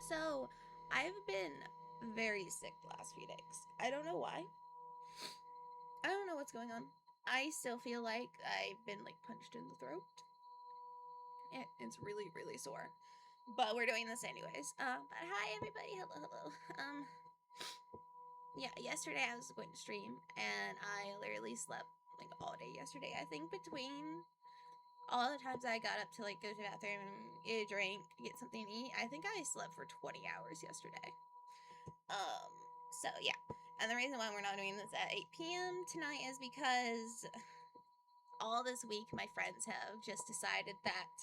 So, I've been very sick the last few days. I don't know why. I don't know what's going on. I still feel like I've been like punched in the throat. It's really, really sore. But we're doing this anyways. But hi everybody. Hello, hello. Yeah, yesterday I was going to stream and I literally slept like all day yesterday. I think between all the times I got up to like go to the bathroom, get a drink, get something to eat, I think I slept for 20 hours yesterday. Um, so yeah. And the reason why we're not doing this at 8 p.m. tonight is because all this week my friends have just decided that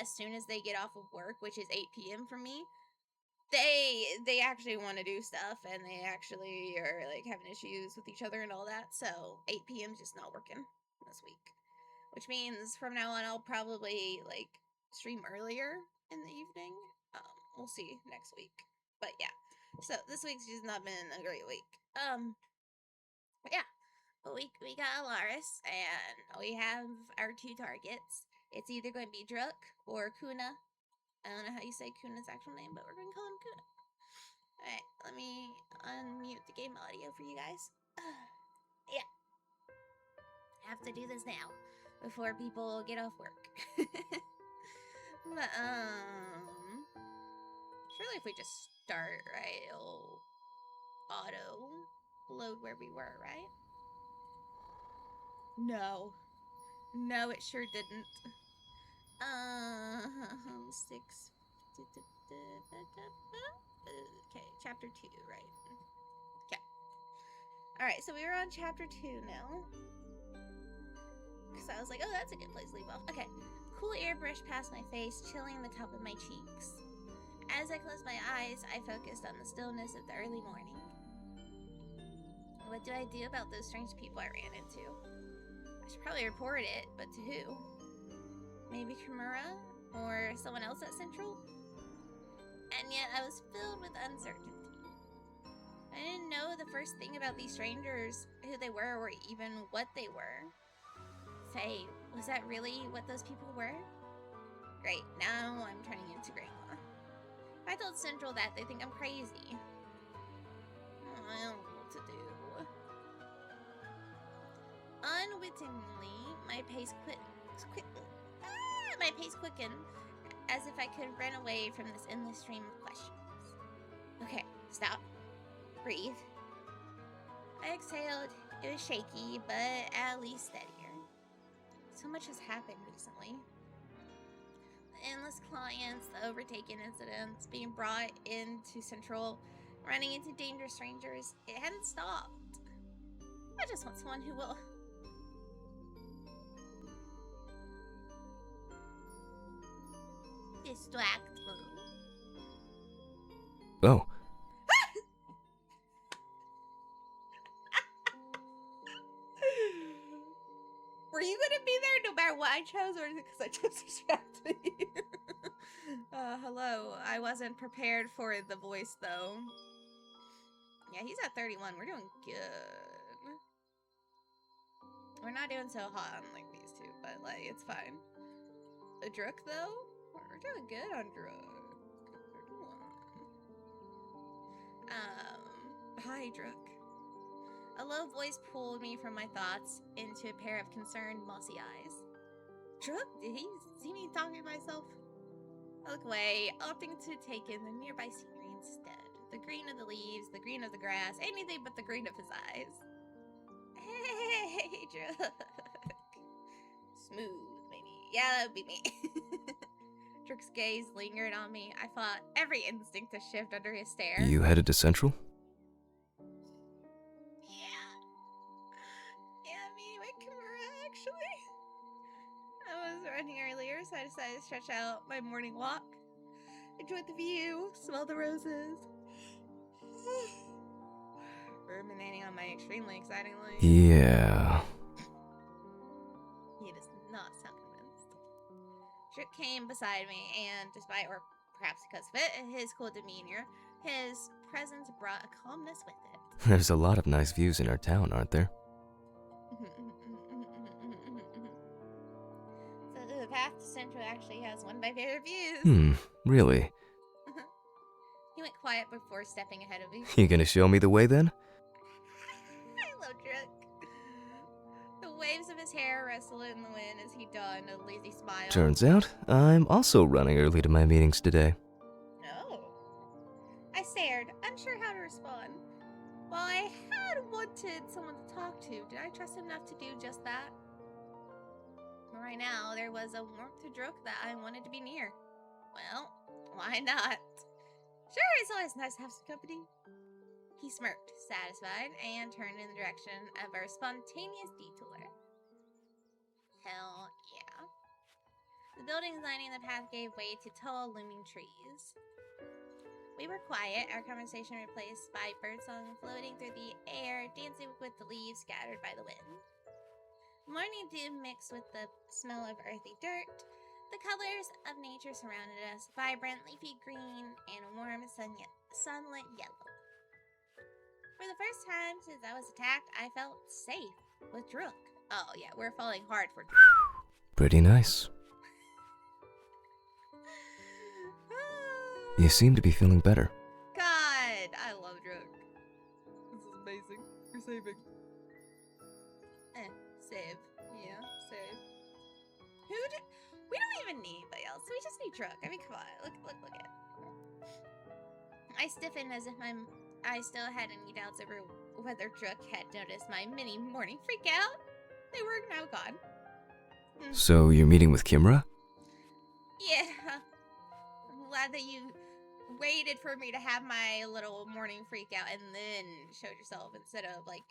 as soon as they get off of work, which is 8 p.m. for me, they actually want to do stuff and they actually are like having issues with each other and all that. So 8 p.m. is just not working this week, which means from now on I'll probably like stream earlier in the evening. We'll see next week, but yeah. So this week's just not been a great week. Yeah, but we got Alaris and we have our two targets. It's either going to be Druk or Kuna. I don't know how you say Kuna's actual name, but we're going to call him Kuna. Alright, let me unmute the game audio for you guys. Yeah, have to do this now before people get off work. But, surely if we just start, right, it'll auto load where we were, right? No. No, it sure didn't. Six. Okay, chapter 2, right? Okay. Alright, so we were on chapter 2 now. Because I was like, oh, that's a good place to leave off. Okay. Cool air brushed past my face, chilling the top of my cheeks. As I closed my eyes, I focused on the stillness of the early morning. What do I do about those strange people I ran into? I should probably report it, but to who? Maybe Kimura? Or someone else at Central? And yet I was filled with uncertainty. I didn't know the first thing about these strangers, who they were, or even what they were. Faye, was that really what those people were? Great, now I'm turning into Grandma. If I told Central that, they think I'm crazy. I don't know what to do. Unwittingly, my pace quickened, as if I could run away from this endless stream of questions. Okay, stop. Breathe. I exhaled. It was shaky, but at least steadier. So much has happened recently. The endless clients, the overtaken incidents, being brought into Central, running into dangerous strangers. It hadn't stopped. I just want someone who will... distract me. Oh. Were you gonna be there no matter what I chose, or is it because I chose distracting you? Hello. I wasn't prepared for the voice, though. Yeah, he's at 31. We're doing good. We're not doing so hot on, like, these two, but, like, it's fine. The Druk, though? We're doing good on Druk. Hi, Druk. A low voice pulled me from my thoughts into a pair of concerned, mossy eyes. Druk, did he see me talking to myself? I look away, opting to take in the nearby scenery instead. The green of the leaves, the green of the grass, anything but the green of his eyes. Hey, Druk. Smooth, maybe. Yeah, that would be me. Druk's gaze lingered on me. I fought every instinct to shift under his stare. You headed to Central? Yeah, me with Kimura, actually. I was running earlier, so I decided to stretch out my morning walk. Enjoy the view, smell the roses. Ruminating on my extremely exciting life. Yeah. He does not sound convinced. Druk came beside me, and despite, or perhaps because of it, his cool demeanor, his presence brought a calmness with it. There's a lot of nice views in our town, aren't there? So the path to Central actually has one of my favorite views. Really? went quiet before stepping ahead of me. You gonna show me the way then? I love Druk. The waves of his hair rustle in the wind as he donned a lazy smile. Turns out, I'm also running early to my meetings today. No. I stared, unsure how to respond. While I had wanted someone to talk to, did I trust him enough to do just that? Right now, there was a warmth to Druk that I wanted to be near. Well, why not? Sure, it's always nice to have some company. He smirked, satisfied, and turned in the direction of our spontaneous detour. Hell yeah. The buildings lining the path gave way to tall, looming trees. We were quiet, our conversation replaced by birdsong floating through the air, dancing with the leaves scattered by the wind. Morning dew mixed with the smell of earthy dirt. The colors of nature surrounded us, vibrant leafy green and warm sunlit yellow. For the first time since I was attacked, I felt safe with Druk. Oh yeah, we're falling hard for Druk. Pretty nice. You seem to be feeling better. God, I love Druk. This is amazing. You're saving. Save. Yeah, save. We don't even need anybody else. We just need Druk. I mean, come on. Look at it. I stiffened as if I still had any doubts over whether Druk had noticed my mini morning freakout. They were now gone. So you're meeting with Kimura? Yeah. I'm glad that you waited for me to have my little morning freakout and then showed yourself instead of, like,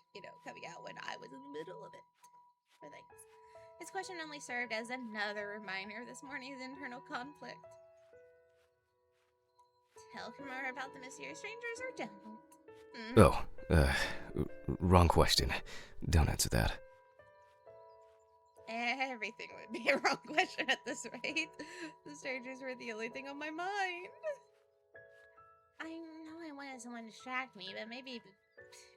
coming out when I was in the middle of it. For thanks. His question only served as another reminder of this morning's internal conflict. Tell Kimura about the mysterious strangers or don't? Wrong question. Don't answer that. Everything would be a wrong question at this rate. The strangers were the only thing on my mind. I know I wanted someone to distract me, but maybe it'd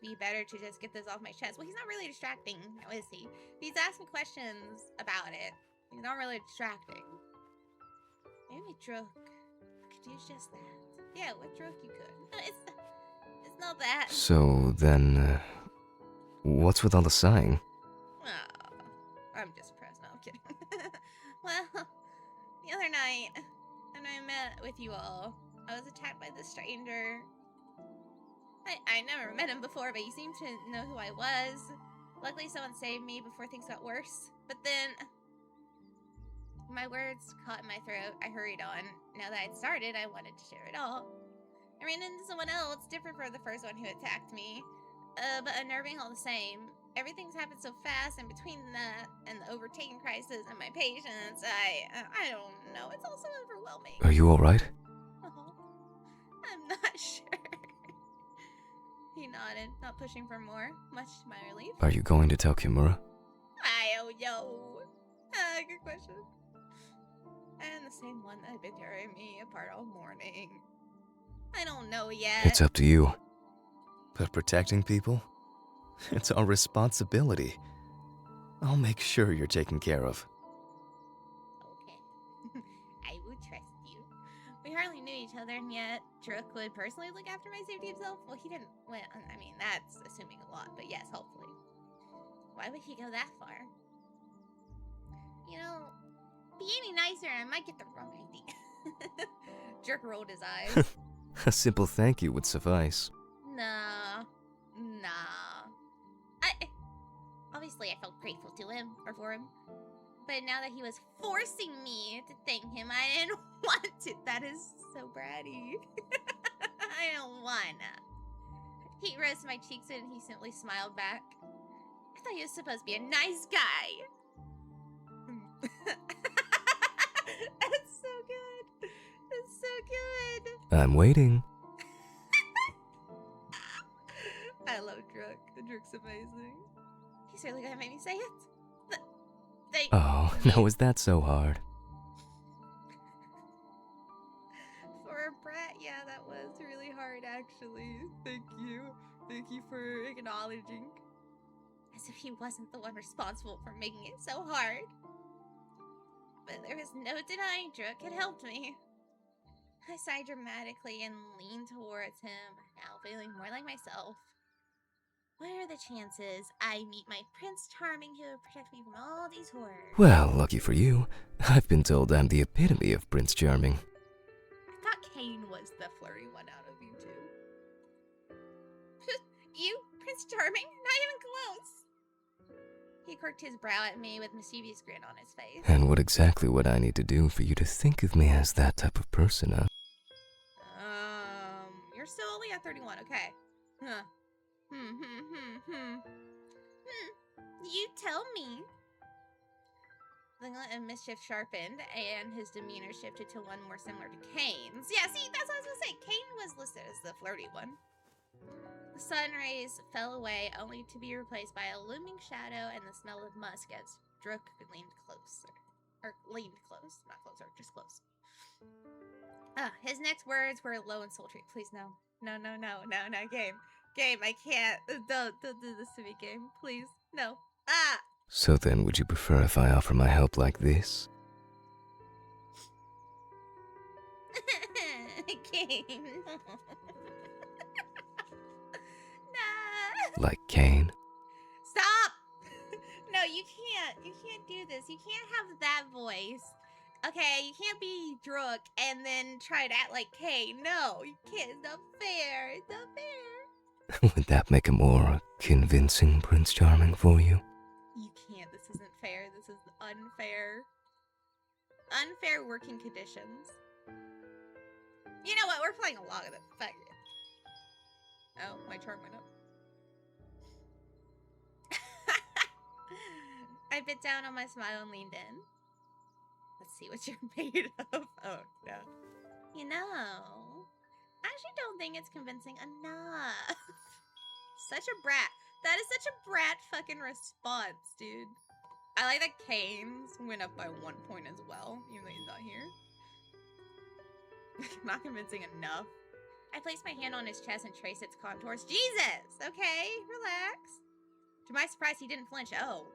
be better to just get this off my chest. Well, he's not really distracting, now is he? He's asking questions about it. He's not really distracting. Maybe Druk could use just that. Yeah, with Druk you could. No, it's not that. So then, what's with all the sighing? Oh, I'm just depressed. No, I'm kidding. Well, the other night, when I met with you all, I was attacked by this stranger. I never met him before, but he seemed to know who I was. Luckily, someone saved me before things got worse. But then, my words caught in my throat. I hurried on. Now that I'd started, I wanted to share it all. I ran into someone else, different from the first one who attacked me, but unnerving all the same. Everything's happened so fast, and between that and the overtaking crisis and my patience, I don't know. It's also overwhelming. Are you alright? Oh, I'm not sure. He nodded, not pushing for more, much to my relief. Are you going to tell Kimura? I don't know. Good question. And the same one that had been tearing me apart all morning. I don't know yet. It's up to you. But protecting people? It's our responsibility. I'll make sure you're taken care of. Okay. I will trust you. We hardly knew each other, and yet Druk would personally look after my safety himself? Well, he didn't. Well, I mean, that's assuming a lot, but yes, hopefully. Why would he go that far? Be any nicer and I might get the wrong idea. Druk rolled his eyes. A simple thank you would suffice. Nah. Obviously I felt grateful to him, or for him. But now that he was forcing me to thank him, I didn't want to. That is so bratty. I don't wanna. He rose to my cheeks and he simply smiled back. I thought he was supposed to be a nice guy. That's so good. That's so good. I'm waiting. I love Druk. Druk's amazing. He's really gonna make me say it. Thank Oh, you. now is that so hard? For a brat, yeah, that was really hard, actually. Thank you. Thank you for acknowledging. As if he wasn't the one responsible for making it so hard. But there was no denying Druk had helped me. I sigh dramatically and lean towards him, now feeling more like myself. What are the chances I meet my Prince Charming who will protect me from all these horrors? Well, lucky for you, I've been told I'm the epitome of Prince Charming. I thought Kane was the flirty one out of you two. You, Prince Charming? Not even close. He quirked his brow at me with a mischievous grin on his face. And what exactly would I need to do for you to think of me as that type of person, huh? You're still only at 31, okay. Huh. You tell me. The glint of mischief sharpened, and his demeanor shifted to one more similar to Kane's. Yeah, see, that's what I was gonna say. Kane was listed as the flirty one. The sun rays fell away, only to be replaced by a looming shadow and the smell of musk as Drook leaned closer. Leaned close. Not closer, just close. His next words were low and sultry. Please, no. No, game. Game, I can't. Don't do this to me, game. Please, no. So then, would you prefer if I offer my help like this? Game. Nah. Like Kane? Stop! No, you can't. You can't do this. You can't have that voice. Okay, you can't be Drook and then try to act like Kane. No, you can't. It's not fair. It's not fair. Would that make a more convincing Prince Charming for you? You can't. This isn't fair. This is unfair. Unfair working conditions. You know what? We're playing a lot of it. Fuck it. Oh, my charm went up. I bit down on my smile and leaned in. Let's see what you're made of. Oh, no. You know, I actually don't think it's convincing enough. Such a brat. That is such a brat fucking response, dude. I like that Kane's went up by 1 point as well, even though he's not here. Not convincing enough. I placed my hand on his chest and traced its contours. Jesus! Okay, relax. To my surprise, he didn't flinch. Oh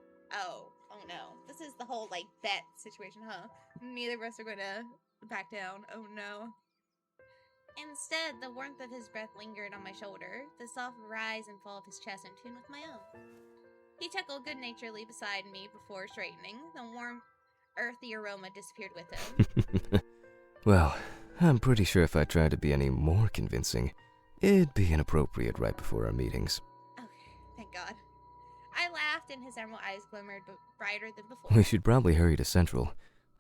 no. This is the whole, like, bet situation, huh? Neither of us are gonna back down. Oh no. Instead, the warmth of his breath lingered on my shoulder, the soft rise and fall of his chest in tune with my own. He chuckled good-naturedly beside me before straightening. The warm, earthy aroma disappeared with him. Well, I'm pretty sure if I tried to be any more convincing, it'd be inappropriate right before our meetings. Okay, thank God. I laughed and his emerald eyes glimmered brighter than before. We should probably hurry to Central.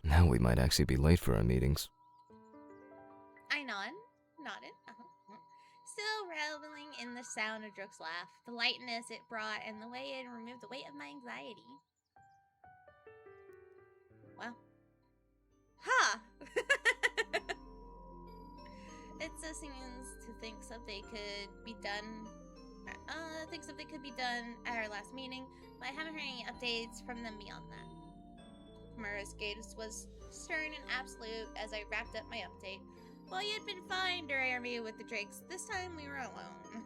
Now we might actually be late for our meetings. I nodded. Still reveling in the sound of Drook's laugh, the lightness it brought, and the way it removed the weight of my anxiety. Well. Ha! It so seems to think something could be done. Think something could be done at our last meeting, but I haven't heard any updates from them beyond that. Mura's gaze was stern and absolute as I wrapped up my update. While you had been fine during our meeting with the Drakes, this time we were alone.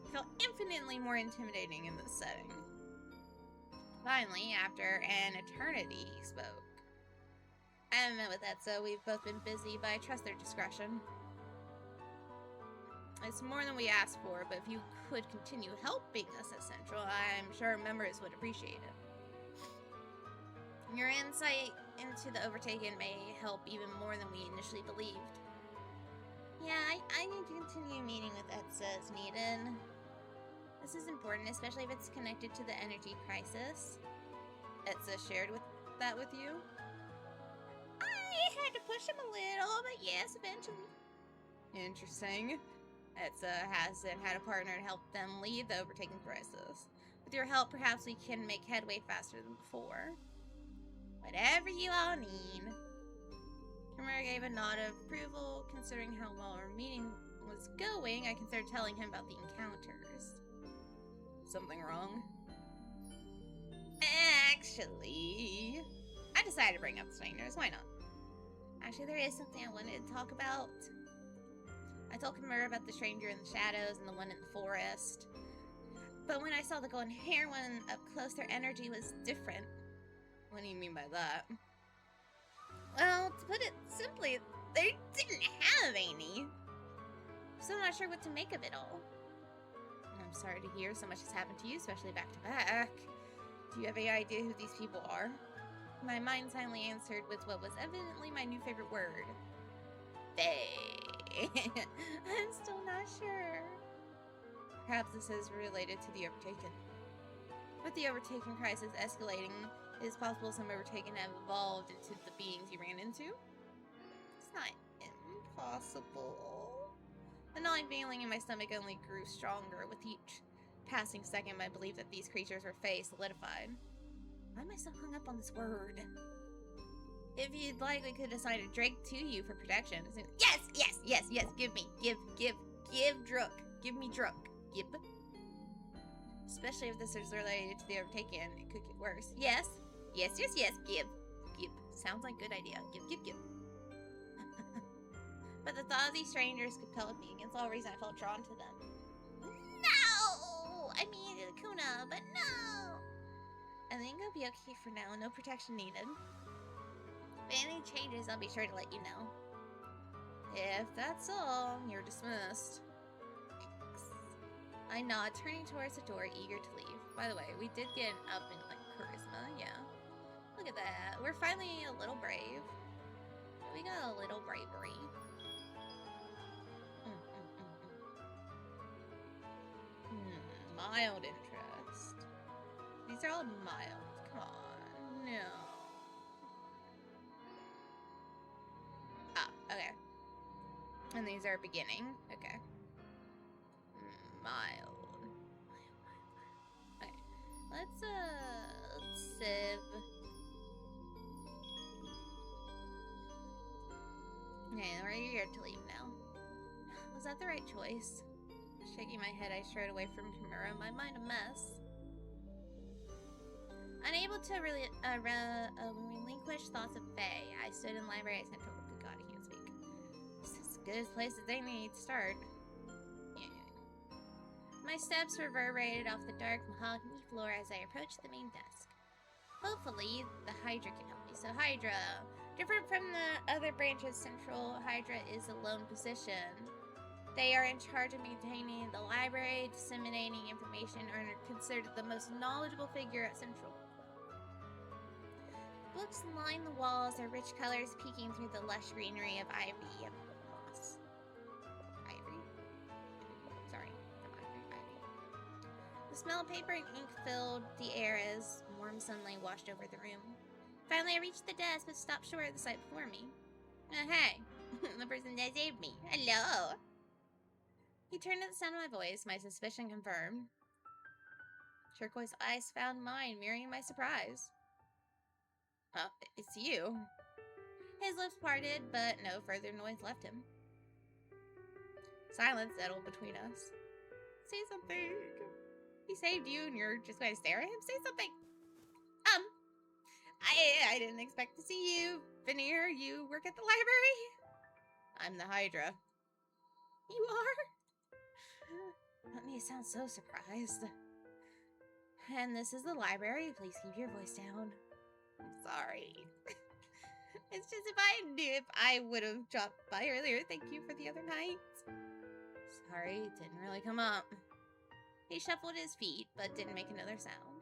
It felt infinitely more intimidating in this setting. Finally, after an eternity, he spoke. I haven't met with Etza. We've both been busy, but I trust their discretion. It's more than we asked for, but if you could continue helping us at Central, I'm sure members would appreciate it. Your insight into the Overtaken may help even more than we initially believed. Yeah, I need to continue meeting with Etza as needed. This is important, especially if it's connected to the energy crisis. Etza shared that with you? I had to push him a little, but yes, eventually. Interesting. Etza hasn't had a partner to help them lead the Overtaken crisis. With your help, perhaps we can make headway faster than before. Whatever you all need. Kimura gave a nod of approval, considering how well our meeting was going. I considered telling him about the encounters. Something wrong? Actually, I decided to bring up the strangers. Why not? Actually, there is something I wanted to talk about. I told Kimura about the stranger in the shadows and the one in the forest. But when I saw the golden hair one up close, their energy was different. What do you mean by that? Well, to put it simply, They didn't have any. Still not sure what to make of it all. I'm sorry to hear so much has happened to you, especially back to back. Do you have any idea who these people are? My mind silently answered with what was evidently my new favorite word. They. I'm still not sure. Perhaps this is related to the Overtaken. With the Overtaken crisis escalating, it is possible some Overtaken have evolved into the beings you ran into. It's not impossible. The gnawing feeling in my stomach only grew stronger with each passing second. My belief that these creatures were Fae solidified. Why am I so hung up on this word? If you'd like, we could assign a Drake to you for protection. Yes, yes, yes, yes. Give me, give Druk. Give me Druk. Give. Especially if this is related to the Overtaken, it could get worse. Yes, yes, yes, yes. Give. Sounds like a good idea. Give. But the thought of these strangers compelled me against all reason. I felt drawn to them. No! I mean, Kuna, but no! I think I'll be okay for now. No protection needed. If any changes, I'll be sure to let you know. If that's all, you're dismissed. Thanks. I nod, turning towards the door, eager to leave. By the way, we did get an up in, like, charisma, yeah. Look at that. We're finally a little brave. We got a little bravery. Mild interest. These are all mild. Come on. No. Ah, okay. And these are beginning. Okay. Mild. Okay. Let's sieve. Okay, we're eager to leave now. Was that the right choice? Shaking my head, I strode away from Kimura, my mind a mess. Unable to relinquish thoughts of Faye, I stood in the library at Central. Good God, I can't speak. This is as good a place as they need to start. Yeah. My steps reverberated off the dark mahogany floor as I approached the main desk. Hopefully, the Hydra can help me. So Hydra, different from the other branches, Central Hydra is a lone position. They are in charge of maintaining the library, disseminating information, and are considered the most knowledgeable figure at Central. Books line the walls, their rich colors peeking through the lush greenery of ivy and moss. Ivy? Sorry, from ivy. The smell of paper and ink filled the air as warm sunlight washed over the room. Finally, I reached the desk, but stopped short of the sight before me. Oh, hey, the person that saved me. Hello. He turned at the sound of my voice, my suspicion confirmed. Turquoise eyes found mine, mirroring my surprise. Oh, it's you. His lips parted, but no further noise left him. Silence settled between us. Say something. He saved you and you're just going to stare at him? Say something. I didn't expect to see you. Veneer, you work at the library? I'm the Hydra. You are? Let me sound so surprised. And this is the library. Please keep your voice down. I'm sorry. It's just if I would have dropped by earlier. Thank you for the other night. Sorry, it didn't really come up. He shuffled his feet, but didn't make another sound.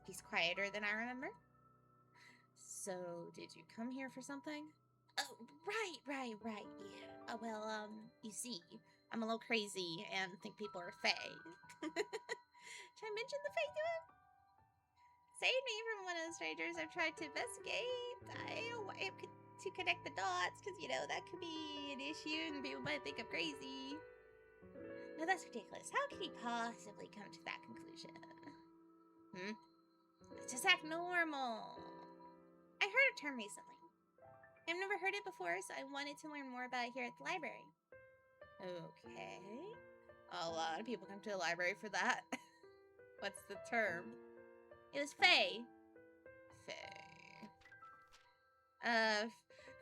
He's quieter than I remember. So, did you come here for something? Oh, right, yeah. Well, you see, I'm a little crazy and think people are Fae. Should I mention the Fae to him? Saved me from one of the strangers I've tried to investigate. I don't want him to connect the dots, because, you know, that could be an issue and people might think I'm crazy. No, that's ridiculous. How could he possibly come to that conclusion? Just act normal. I heard a term recently. I've never heard it before, so I wanted to learn more about it here at the library. Okay. A lot of people come to the library for that. What's the term? It was Fae.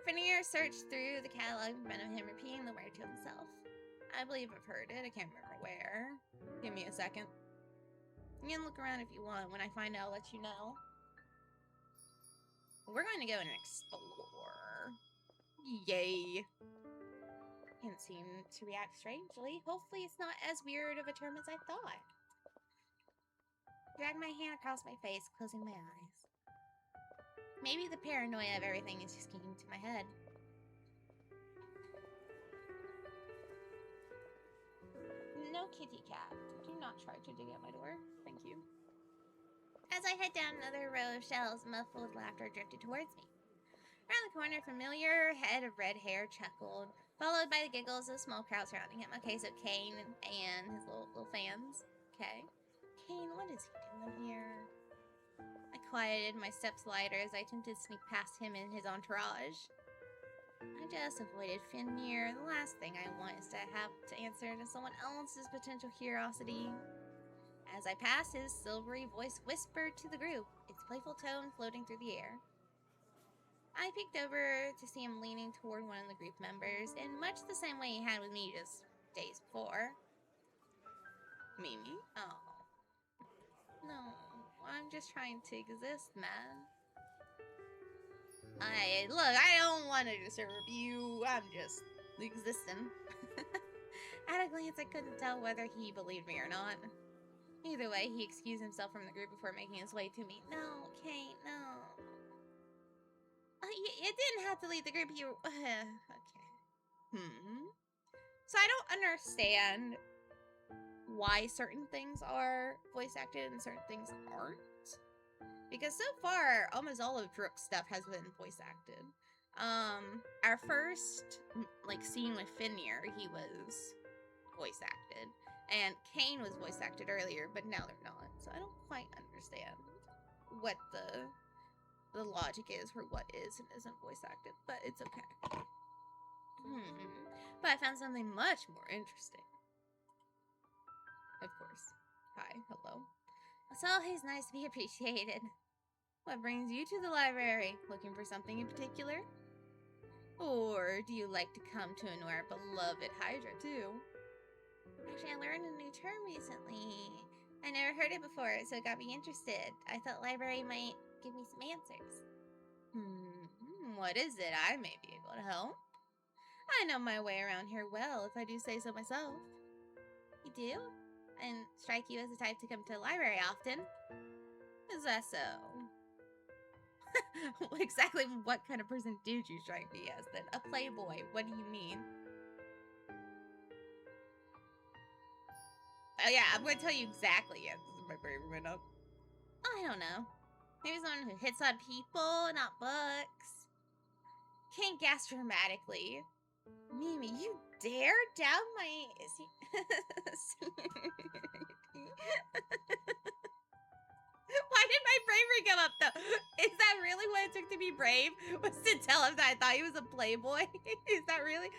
Veneer searched through the catalog in front of him, repeating the word to himself. I believe I've heard it. I can't remember where. Give me a second. You can look around if you want. When I find out, I'll let you know. We're going to go and explore. Yay. Didn't seem to react strangely. Hopefully it's not as weird of a term as I thought. Drag my hand across my face, closing my eyes. Maybe the paranoia of everything is just getting to my head. No kitty cat. Do not try to dig at my door. Thank you. As I head down another row of shelves, muffled laughter drifted towards me. Around the corner, familiar head of red hair chuckled, followed by the giggles of a small crowd surrounding him. Okay, so Kane and his little fans. Okay. Kane, what is he doing here? I quieted my steps lighter as I attempted to sneak past him and his entourage. I just avoided Finnear. The last thing I want is to have to answer to someone else's potential curiosity. As I passed, his silvery voice whispered to the group, its playful tone floating through the air. I peeked over to see him leaning toward one of the group members in much the same way he had with me just days before. Mimi? Oh. No, I'm just trying to exist, man. I don't want to disturb you. I'm just existing. At a glance, I couldn't tell whether he believed me or not. Either way, he excused himself from the group before making his way to me. No, Kate, no. You didn't have to leave the group. You okay. So I don't understand why certain things are voice acted and certain things aren't. Because so far, almost all of Drook's stuff has been voice acted. Our first scene with Finnear, he was voice acted. And Kane was voice acted earlier, but now they're not. So I don't quite understand what the logic is for what is and isn't voice acted, but it's okay. But I found something much more interesting. Of course. Hi, hello. It's always nice to be appreciated. What brings you to the library? Looking for something in particular? Or do you like to come to annoy our beloved Hydra too? Actually, I learned a new term recently. I never heard it before, so it got me interested. I thought library might give me some answers. What is it? I may be able to help. I know my way around here well, if I do say so myself. You do? And strike you as the type to come to the library often? Is that so? Exactly what kind of person did you strike me as then? A playboy. What do you mean? Oh yeah, I'm going to tell you exactly. Yeah, my brain went up. I don't know. Maybe someone who hits on people, not books. Kane gasped dramatically. Mimi, you dare doubt my... Why did my bravery come up, though? Is that really what it took to be brave? Was to tell him that I thought he was a playboy? Is that really?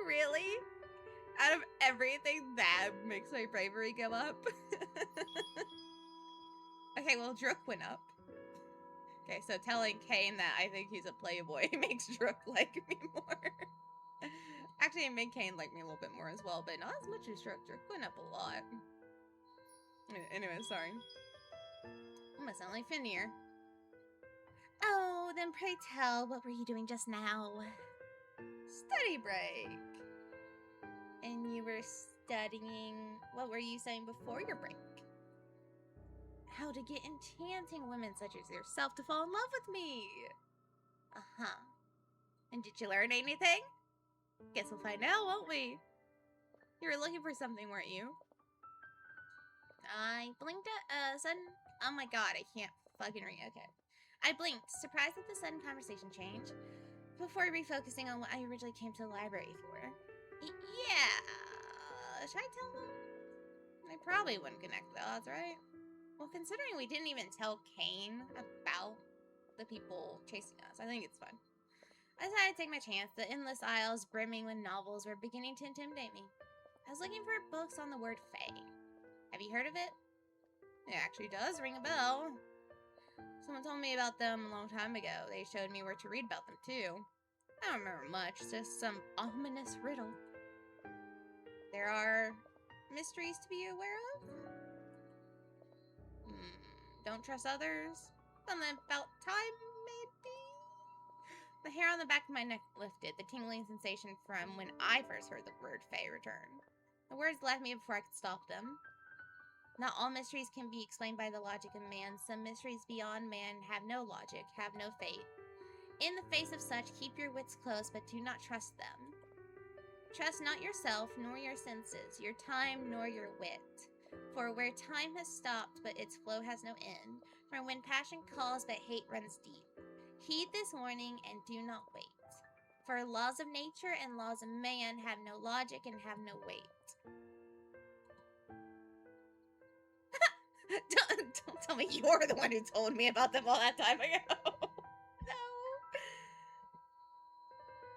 Really? Out of everything, that makes my bravery come up? Okay, well, Drook went up. Okay, so telling Kane that I think he's a playboy makes Drook like me more. Actually, it made Kane like me a little bit more as well, but not as much as Drook. Drook went up a lot. Anyway, sorry. I must sound like Finnear. Oh, then pray tell, what were you doing just now? Study break. And you were studying... What were you saying before your break? How to get enchanting women such as yourself to fall in love with me. Uh-huh. And did you learn anything? Guess we'll find out, won't we? You were looking for something, weren't you? I blinked at sudden... Oh my god, I can't fucking read. Okay. I blinked, surprised at the sudden conversation change, before refocusing on what I originally came to the library for. Yeah. Should I tell them? I probably wouldn't connect the dots, right? Well, considering we didn't even tell Kane about the people chasing us, I think it's fun. I decided to take my chance. The endless aisles brimming with novels were beginning to intimidate me. I was looking for books on the word fae. Have you heard of it? It actually does ring a bell. Someone told me about them a long time ago. They showed me where to read about them, too. I don't remember much, just some ominous riddle. There are mysteries to be aware of? Don't trust others? Something about time, maybe? The hair on the back of my neck lifted, the tingling sensation from when I first heard the word Fae returned. The words left me before I could stop them. Not all mysteries can be explained by the logic of man. Some mysteries beyond man have no logic, have no fate. In the face of such, keep your wits close, but do not trust them. Trust not yourself, nor your senses, your time, nor your wit. For where time has stopped, but its flow has no end, for when passion calls, but hate runs deep. Heed this warning, and do not wait. For laws of nature and laws of man have no logic and have no weight. Don't tell me you're the one who told me about them all that time ago. No.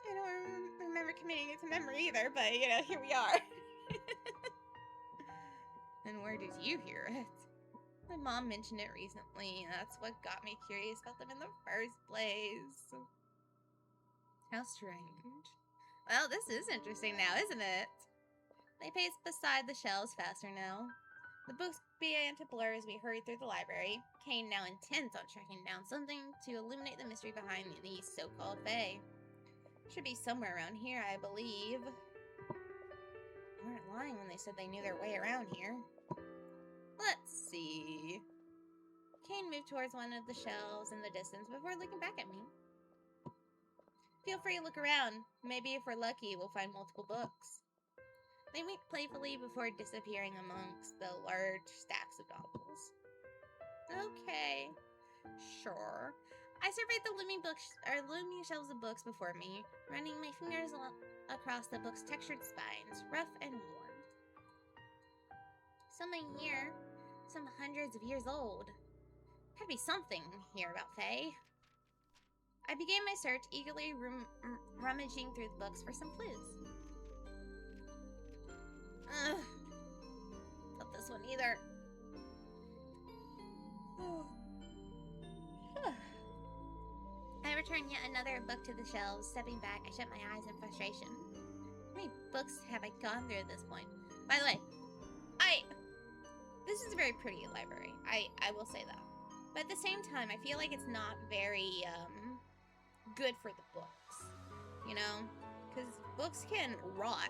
I don't remember committing it to memory either, but, you know, here we are. And where did you hear it? My mom mentioned it recently, and that's what got me curious about them in the first place. How strange. Well, this is interesting now, isn't it? They paced beside the shelves faster now. The books began to blur as we hurried through the library, Kane now intent on tracking down something to illuminate the mystery behind these so-called Fae. Should be somewhere around here, I believe. They weren't lying when they said they knew their way around here. Let's see. Kane moved towards one of the shelves in the distance before looking back at me. Feel free to look around. Maybe if we're lucky, we'll find multiple books. They winked playfully before disappearing amongst the large stacks of novels. Okay, sure. I surveyed the looming shelves of books before me, running my fingers across the book's textured spines, rough and worn. Something here, some hundreds of years old. Had to be something here about Fae. I began my search, eagerly rummaging through the books for some clues. Ugh. Not this one either. I returned yet another book to the shelves. Stepping back, I shut my eyes in frustration. How many books have I gone through at this point? By the way, this is a very pretty library. I will say that. But at the same time, I feel like it's not very, good for the books. You know? Because books can rot.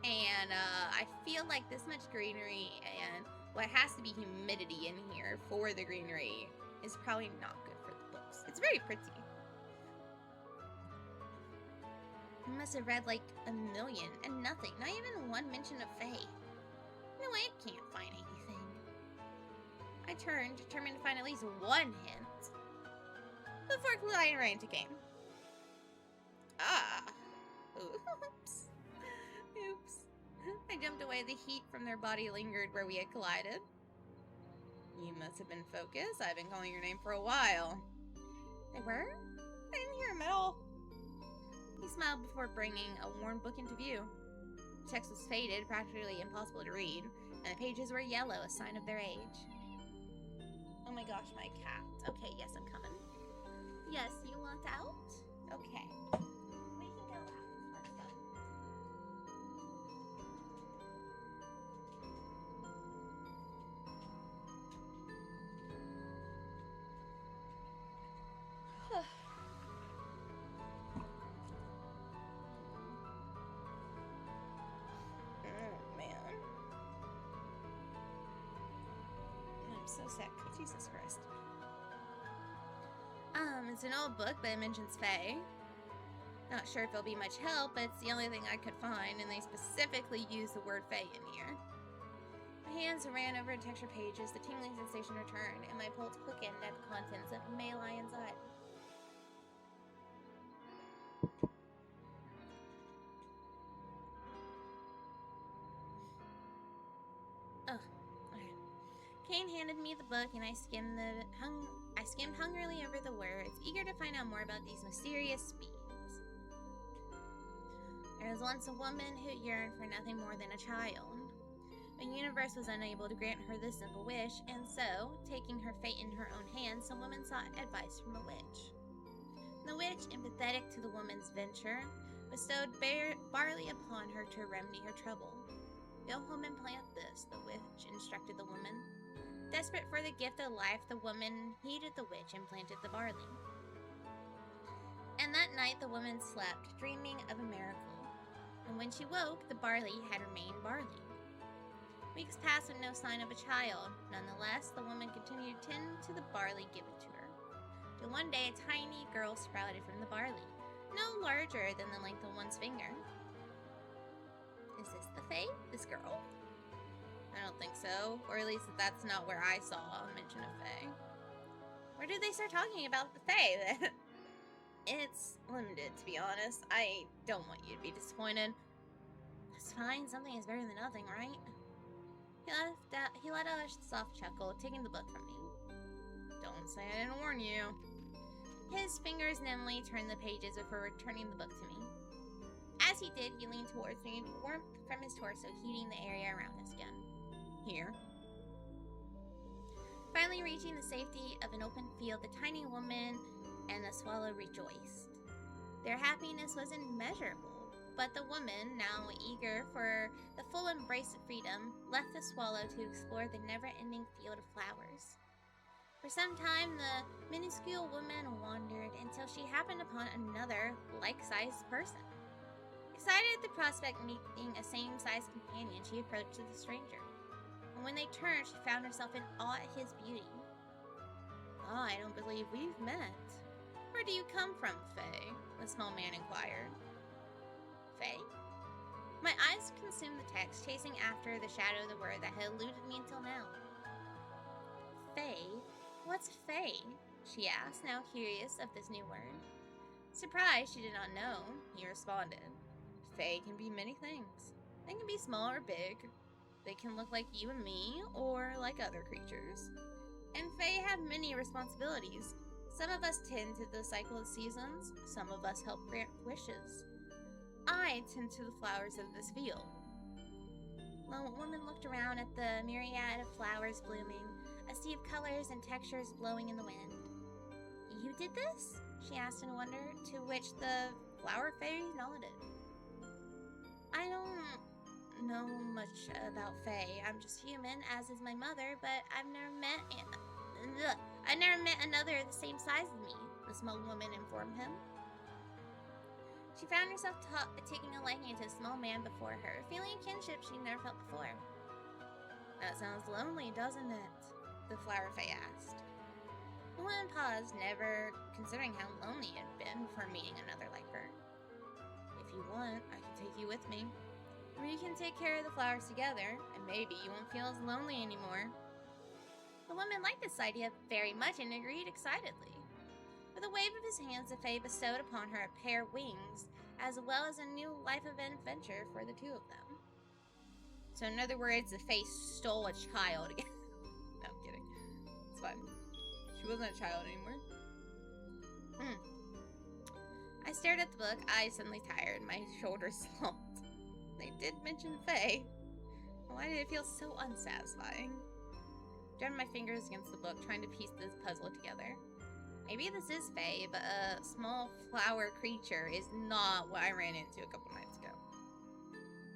And, I feel like this much greenery and what has to be humidity in here for the greenery is probably not good for the books. It's very pretty. I must have read like a million and nothing. Not even one mention of Fae. No way it can't find anything. I turned, determined to find at least one hint. Before colliding right into Kane. Ah. Oops. Oops. I jumped away. The heat from their body lingered where we had collided. You must have been focused. I've been calling your name for a while. They were? I didn't hear him at all. He smiled before bringing a worn book into view. The text was faded, practically impossible to read, and the pages were yellow, a sign of their age. Oh my gosh, my cat. Okay, yes, I'm coming. Yes, you want out? Okay. We can go out. Let's go. Oh, man. I'm so sick. Jesus Christ. It's an old book, but it mentions Fae. Not sure if it'll be much help, but it's the only thing I could find, and they specifically use the word Fae in here. My hands ran over the textured pages, the tingling sensation returned, and my pulse quickened at the contents of May Lion's Eye. Kane handed me the book, and I skimmed hungrily over the words, eager to find out more about these mysterious beings. There was once a woman who yearned for nothing more than a child. The universe was unable to grant her this simple wish, and so, taking her fate in her own hands, the woman sought advice from a witch. The witch, empathetic to the woman's venture, bestowed barley upon her to remedy her trouble. Go home and plant this, the witch instructed the woman. Desperate for the gift of life, the woman heeded the witch and planted the barley. And And that night the woman slept, dreaming of a miracle. And when she woke, the barley had remained barley. Weeks passed with no sign of a child. Nonetheless, the woman continued to tend to the barley given to her. Till one day a tiny girl sprouted from the barley, no larger than the length of one's finger. Is this the Fae? This girl? I don't think so. Or at least that's not where I saw a mention of Fae. Where did they start talking about the Fae? It's limited, to be honest. I don't want you to be disappointed. It's fine. Something is better than nothing, right? He let out a soft chuckle, taking the book from me. Don't say I didn't warn you. His fingers nimbly turned the pages before returning the book to me. As he did, he leaned towards me, warmth from his torso heating the area around his skin. Here. Finally reaching the safety of an open field, the tiny woman and the swallow rejoiced. Their happiness was immeasurable, but the woman, now eager for the full embrace of freedom, left the swallow to explore the never-ending field of flowers. For some time, the minuscule woman wandered until she happened upon another like-sized person. Excited at the prospect of meeting a same-sized companion, she approached the stranger. And when they turned, she found herself in awe at his beauty. "Oh, I don't believe we've met. Where do you come from, Fae?" the small man inquired. Fae? My eyes consumed the text, chasing after the shadow of the word that had eluded me until now. Fae? What's Fae? She asked, now curious of this new word. Surprised she did not know, he responded. Fae can be many things. They can be small or big. They can look like you and me, or like other creatures. And Fae have many responsibilities. Some of us tend to the cycle of seasons, some of us help grant wishes. I tend to the flowers of this field. The woman looked around at the myriad of flowers blooming, a sea of colors and textures blowing in the wind. You did this? She asked in wonder, to which the flower fairy nodded. I don't know much about Fae. I'm just human, as is my mother, but I've never met another the same size as me, the small woman informed him. She found herself taking a liking to a small man before her, feeling a kinship she'd never felt before. That sounds lonely, doesn't it? The flower Fae asked. The woman paused, never considering how lonely it had been before meeting another like her. If you want, I can take you with me. We can take care of the flowers together, and maybe you won't feel as lonely anymore. The woman liked this idea very much and agreed excitedly. With a wave of his hands, the Fae bestowed upon her a pair of wings, as well as a new life of adventure for the two of them. So in other words, the Fae stole a child again. No, I'm kidding. It's fine. She wasn't a child anymore. I stared at the book, eyes suddenly tired, my shoulders slumped. They did mention Fae. Why did it feel so unsatisfying? Jammed my fingers against the book, trying to piece this puzzle together. Maybe this is Fae, but a small flower creature is not what I ran into a couple nights ago.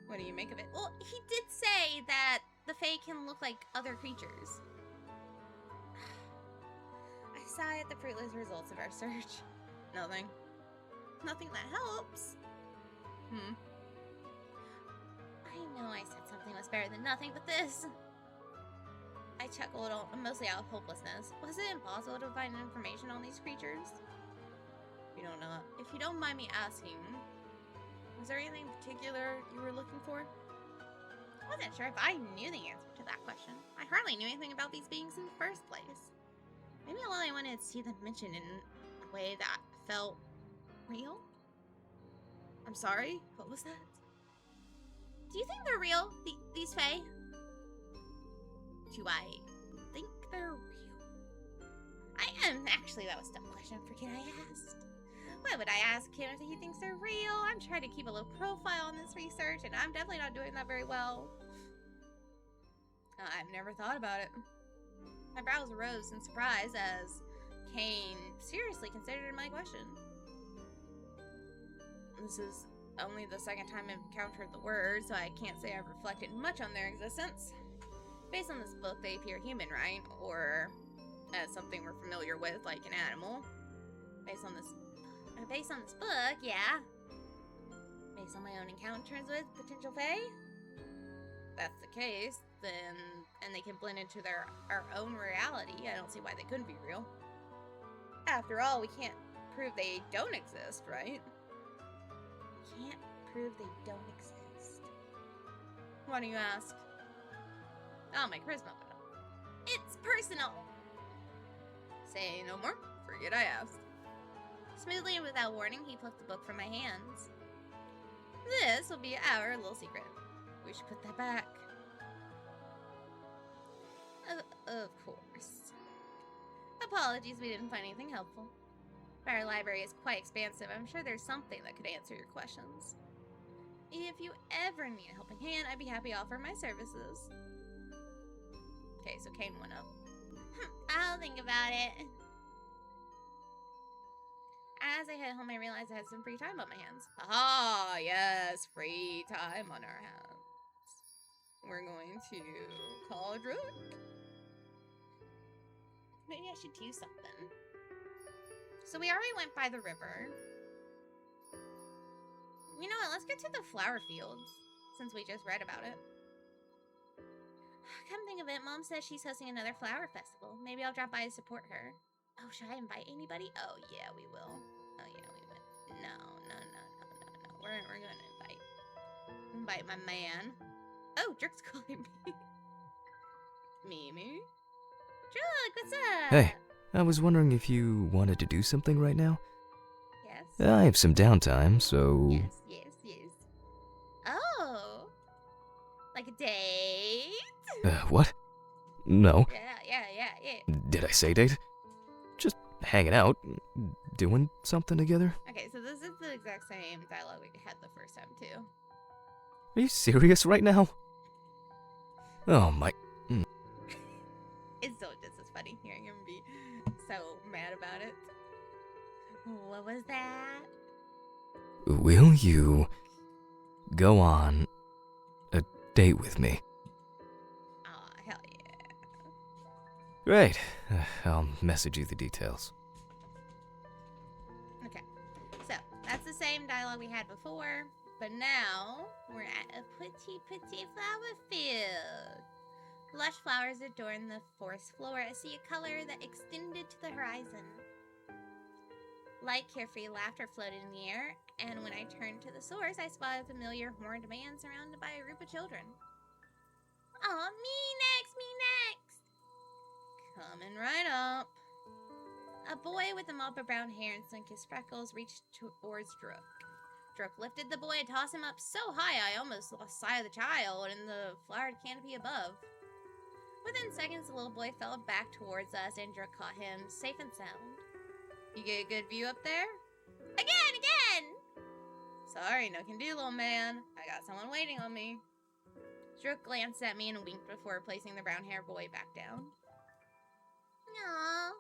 What do you make of it? Well, he did say that the Fae can look like other creatures. I sigh at the fruitless results of our search. Nothing. Nothing that helps. I know I said something was better than nothing, but this... I chuckled, mostly out of hopelessness. Was it impossible to find information on these creatures? If you don't mind me asking, was there anything in particular you were looking for? I wasn't sure if I knew the answer to that question. I hardly knew anything about these beings in the first place. Maybe all I wanted to see them mentioned in a way that felt real? I'm sorry? What was that? Do you think they're real, these Fae? Do I think they're real? Actually, that was a dumb question. Forget I asked. Why would I ask him if he thinks they're real? I'm trying to keep a low profile on this research, and I'm definitely not doing that very well. I've never thought about it. My brows rose in surprise as Kane seriously considered my question. This is only the second time I've encountered the word, so I can't say I've reflected much on their existence. Based on this book, they appear human, right? Or as something we're familiar with, like an animal. Based on this book. Based on this book, yeah. Based on my own encounters with potential fae? That's the case, then, and they can blend into our own reality, I don't see why they couldn't be real. After all, we can't prove they don't exist, right? Can't prove they don't exist. Why do you ask? Oh, my charisma went up. It's personal! Say no more. Forget I asked. Smoothly and without warning, he plucked the book from my hands. This will be our little secret. We should put that back. Of course. Apologies, we didn't find anything helpful. But our library is quite expansive. I'm sure there's something that could answer your questions. If you ever need a helping hand, I'd be happy to offer my services. Okay, so Kane went up. I'll think about it. As I head home, I realized I had some free time on my hands. Ah, yes, free time on our hands. We're going to call Druk. Maybe I should do something. So we already went by the river. You know what? Let's get to the flower fields, since we just read about it. Come think of it, Mom says she's hosting another flower festival. Maybe I'll drop by to support her. Oh, should I invite anybody? Oh, yeah, we will. Oh, yeah, we would. No. We're gonna invite my man. Oh, Druk's calling me. Mimi? Druk, what's up? Hey, I was wondering if you wanted to do something right now? Yes. I have some downtime, so... Yes. Oh. Like a date? What? No. Yeah. Did I say date? Just hanging out, doing something together. Okay, so this is the exact same dialogue we had the first time, too. Are you serious right now? Oh my... It's still just as funny hearing him be so mad about it. What was that? Will you go on a date with me? Aw, hell yeah. Great. I'll message you the details. Okay, so that's the same dialogue we had before, but now we're at a pretty flower field. Lush flowers adorn the forest floor. I see a color that extended to the horizon. Light, carefree laughter floated in the air, and when I turned to the source, I spotted a familiar horned man surrounded by a group of children. Aw, me next! Coming right up. A boy with a mop of brown hair and sun-kissed freckles reached towards Druk. Druk lifted the boy and tossed him up so high I almost lost sight of the child in the flowered canopy above. Within seconds, the little boy fell back towards us, and Druk caught him safe and sound. You get a good view up there? Again! Sorry, no can do, little man. I got someone waiting on me. Druk glanced at me and winked before placing the brown-haired boy back down. Aww.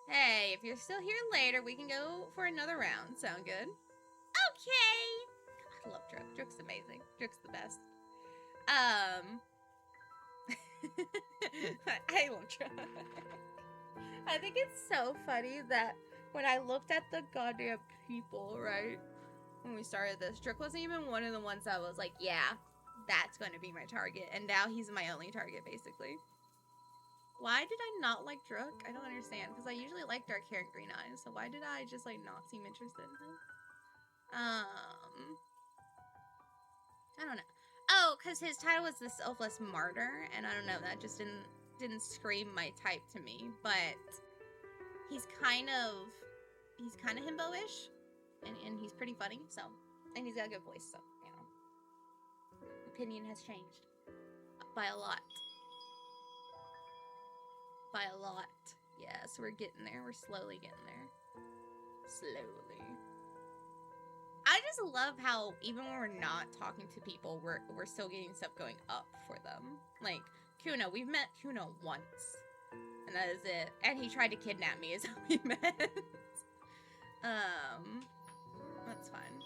Hey, if you're still here later, we can go for another round. Sound good? Okay. I love Druk. Druk's amazing. Druk's the best. I won't try. I think it's so funny that when I looked at the goddamn people, right, when we started this, Druk wasn't even one of the ones that was like, yeah, that's going to be my target. And now he's my only target, basically. Why did I not like Druk? I don't understand, because I usually like dark hair and green eyes, so why did I just, like, not seem interested in him? I don't know. Oh, because his title was the Selfless Martyr, and I don't know, that just didn't scream my type to me, but he's kind of himbo-ish, and he's pretty funny, so, and he's got a good voice, so, you know. Opinion has changed. By a lot. By a lot. Yes, we're getting there. We're slowly getting there. Slowly. I just love how even when we're not talking to people, we're still getting stuff going up for them. Like, Kuno. We've met Kuno once. And that is it. And he tried to kidnap me is how we met. That's fine.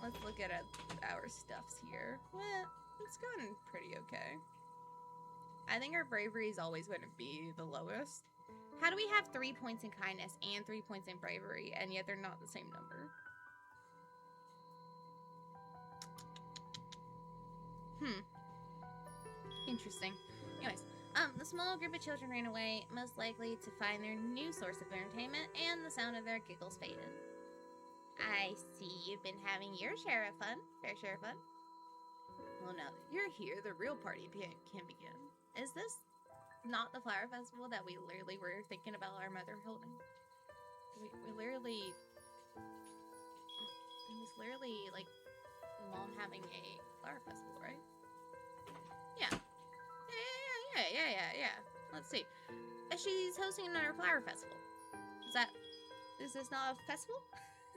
Let's look at our stuffs here. Well, it's going pretty okay. I think our bravery is always going to be the lowest. How do we have 3 points in kindness and 3 points in bravery, and yet they're not the same number? Interesting. Anyways, the small group of children ran away, most likely to find their new source of entertainment, and the sound of their giggles faded. I see you've been having your share of fun. Fair share of fun. Well, now that you're here, the real party can begin. Is this not the flower festival that we literally were thinking about our mother holding? We literally... It was literally, like, Mom having a flower festival, right? Yeah. Yeah. Let's see. She's hosting another flower festival. Is this not a festival?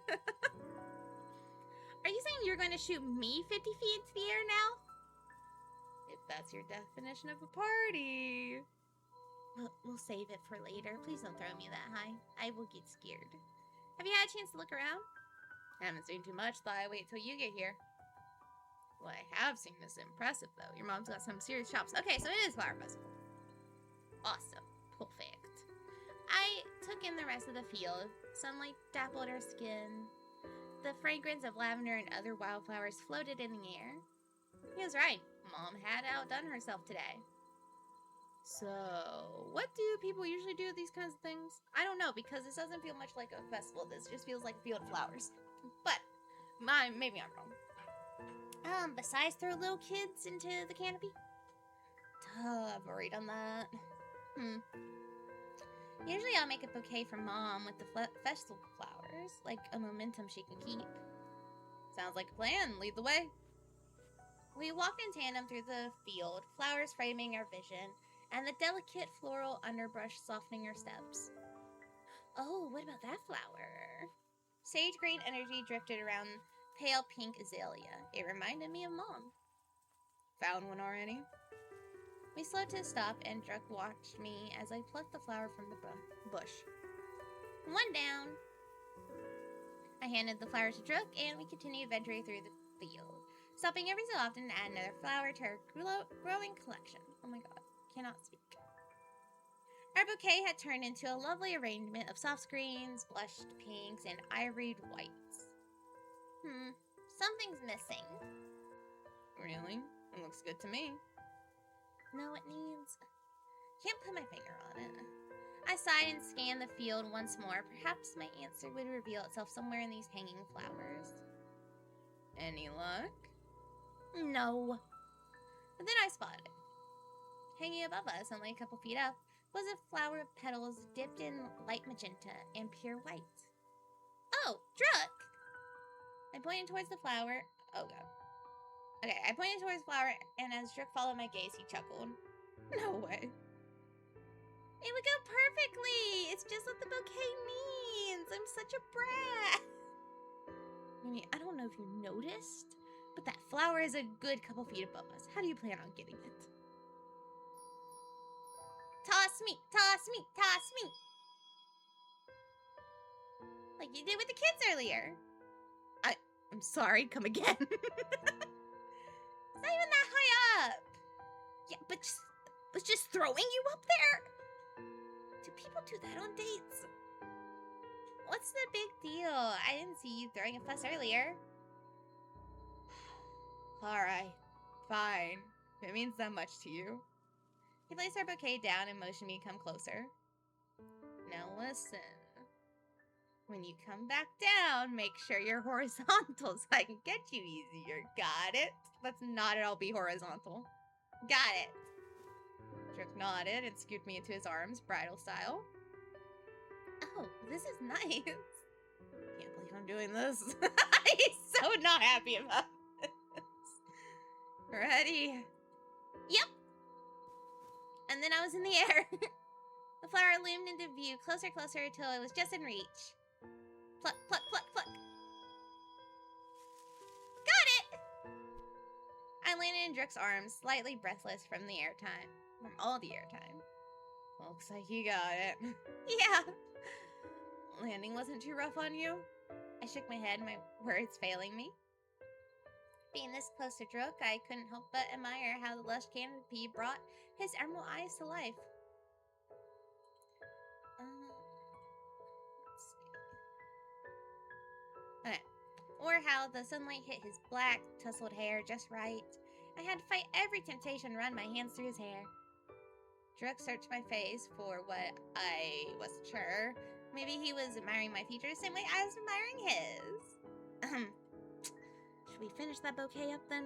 Are you saying you're going to shoot me 50 feet into the air now? If that's your definition of a party. We'll save it for later. Please don't throw me that high. I will get scared. Have you had a chance to look around? I haven't seen too much, thought I'd wait till you get here. What I have seen is impressive, though. Your mom's got some serious chops. Okay, so it is Flower Festival. Awesome. Perfect. I took in the rest of the field. Sunlight dappled her skin. The fragrance of lavender and other wildflowers floated in the air. He was right. Mom had outdone herself today. So, what do people usually do with these kinds of things? I don't know, because this doesn't feel much like a festival. This just feels like a field of flowers. But, maybe I'm wrong. Besides throw little kids into the canopy? I've worried on that. Usually I'll make a bouquet for Mom with the festival flowers, like a momentum she can keep. Sounds like a plan. Lead the way. We walked in tandem through the field, flowers framing our vision, and the delicate floral underbrush softening our steps. Oh, what about that flower? Sage green energy drifted around pale pink azalea. It reminded me of Mom. Found one already? We slowed to a stop, and Druck watched me as I plucked the flower from the bush. One down. I handed the flower to Druck, and we continued venturing through the field, stopping every so often to add another flower to our growing collection. Oh my god, cannot speak. Our bouquet had turned into a lovely arrangement of soft greens, blushed pinks, and ivory whites. Something's missing. Really? It looks good to me. No, it needs... Can't put my finger on it. I sighed and scanned the field once more. Perhaps my answer would reveal itself somewhere in these hanging flowers. Any luck? No. But then I spotted it. Hanging above us, only a couple feet up, was a flower of petals dipped in light magenta and pure white. Oh, Druck! I pointed towards the flower. Oh god. Okay, I pointed towards the flower, and as Druck followed my gaze, he chuckled. No way. It would go perfectly! It's just what the bouquet means! I'm such a brat! I mean, I don't know if you noticed, but that flower is a good couple feet above us. How do you plan on getting it? Toss me! Toss me! Toss me! Like you did with the kids earlier. I'm sorry, come again. It's not even that high up. Yeah, but just throwing you up there? Do people do that on dates? What's the big deal? I didn't see you throwing a fuss earlier. Alright, fine. If it means that much to you. He placed our bouquet down and motioned me to come closer. Now listen. When you come back down, make sure you're horizontal so I can get you easier. Got it? Let's not at all be horizontal. Got it. Druck nodded and scooped me into his arms, bridal style. Oh, this is nice. Can't believe I'm doing this. He's so not happy about this. Ready? Yep. And then I was in the air. The flower loomed into view, closer, till it was just in reach. Pluck, pluck, pluck, pluck. Got it! I landed in Druck's arms, slightly breathless from all the airtime. Looks like you got it. Yeah. Landing wasn't too rough on you? I shook my head, my words failing me. Being this close to Druck, I couldn't help but admire how the lush canopy brought his emerald eyes to life. or how the sunlight hit his black, tousled hair just right. I had to fight every temptation to run my hands through his hair. Druk searched my face for what I wasn't sure. Maybe he was admiring my features the same way I was admiring his. Should we finish that bouquet up then?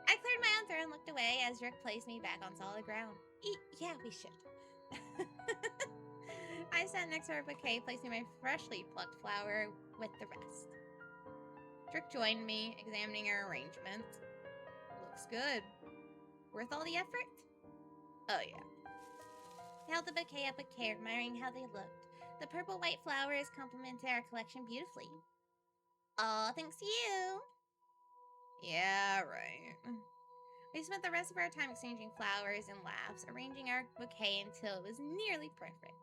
I cleared my own throat and looked away as Druk placed me back on solid ground. Yeah, we should. I sat next to her bouquet, placing my freshly plucked flower with the rest. Druk joined me, examining her arrangement. Looks good. Worth all the effort? Oh yeah. I held the bouquet up with care, admiring how they looked. The purple-white flowers complemented our collection beautifully. Aw, thanks to you. Yeah, right. We spent the rest of our time exchanging flowers and laughs, arranging our bouquet until it was nearly perfect.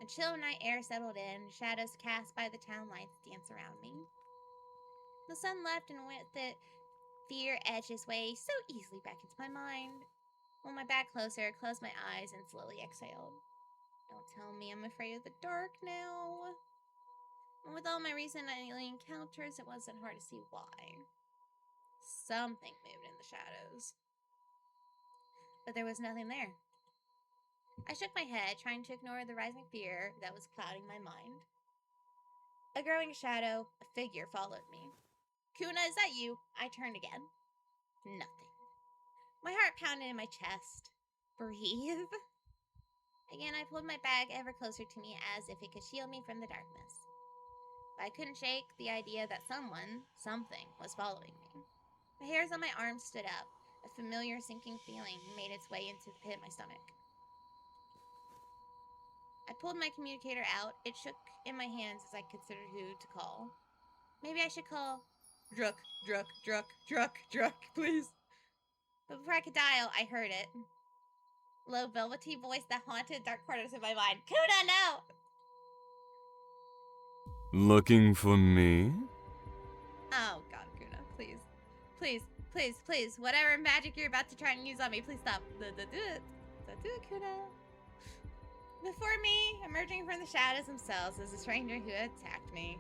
A chill night air settled in, shadows cast by the town lights danced around me. The sun left, and with it, fear edged its way so easily back into my mind. Pulled my back closer, closed my eyes, and slowly exhaled. Don't tell me I'm afraid of the dark now. And with all my recent nightly encounters, it wasn't hard to see why. Something moved in the shadows. But there was nothing there. I shook my head, trying to ignore the rising fear that was clouding my mind. A growing shadow, a figure followed me. Kuna, is that you? I turned again. Nothing. My heart pounded in my chest. Breathe. Again, I pulled my bag ever closer to me as if it could shield me from the darkness. But I couldn't shake the idea that something was following me. The hairs on my arms stood up. A familiar sinking feeling made its way into the pit of my stomach. I pulled my communicator out. It shook in my hands as I considered who to call. Maybe I should call Druk, please. But before I could dial, I heard it. Low, velvety voice that haunted dark corners of my mind. Kuna, no! Looking for me? Oh, God, Kuna, please. Please. Whatever magic you're about to try and use on me, please stop. Do it. Don't do it, Kuna. Before me, emerging from the shadows themselves, was a stranger who had attacked me.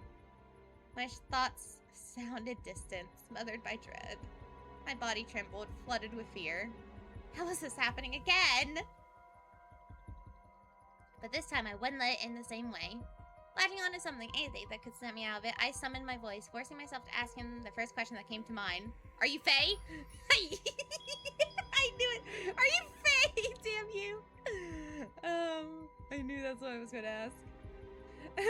My thoughts sounded distant, smothered by dread. My body trembled, flooded with fear. How was this happening again? But this time I wouldn't let it end the same way. Latching onto anything that could snap me out of it, I summoned my voice, forcing myself to ask him the first question that came to mind. Are you Faye? I knew it! Are you Faye? Damn you! I knew that's what I was going to ask.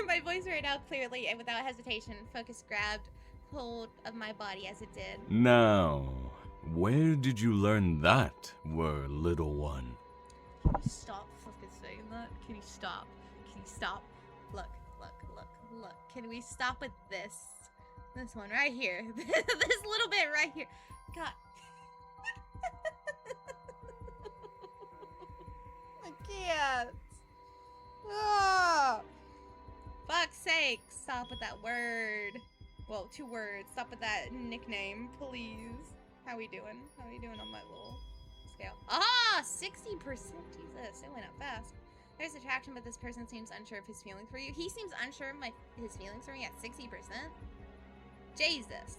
My voice rang out clearly and without hesitation. Focus grabbed hold of my body as it did. Now, where did you learn that word, little one? Can you stop fucking saying that? Can you stop? Can you stop? Look. Can we stop with this? This one right here. This little bit right here. God. I can't. Oh. Fuck's sake. Stop with that word. Well, 2 words. Stop with that nickname, please. How we doing? How we doing on my little scale? Ah, 60%. Jesus, it went up fast. There's attraction, but this person seems unsure of his feelings for you. He seems unsure of his feelings for me at 60%. Jesus.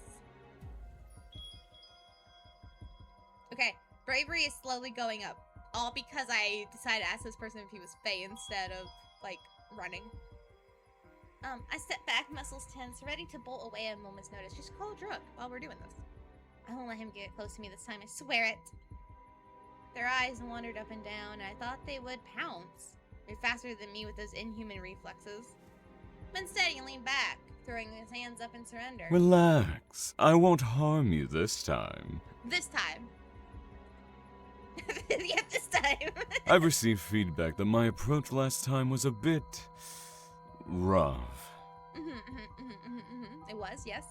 Okay, bravery is slowly going up. All because I decided to ask this person if he was Faye instead of, like, running. I step back, muscles tense, ready to bolt away at a moment's notice. Just call Druk while we're doing this. I won't let him get close to me this time, I swear it. Their eyes wandered up and down, and I thought they would pounce. They're faster than me with those inhuman reflexes. But instead, he leaned back, throwing his hands up in surrender. Relax. I won't harm you this time. This time. Yeah, this time. I've received feedback that my approach last time was a bit rough. It was, yes.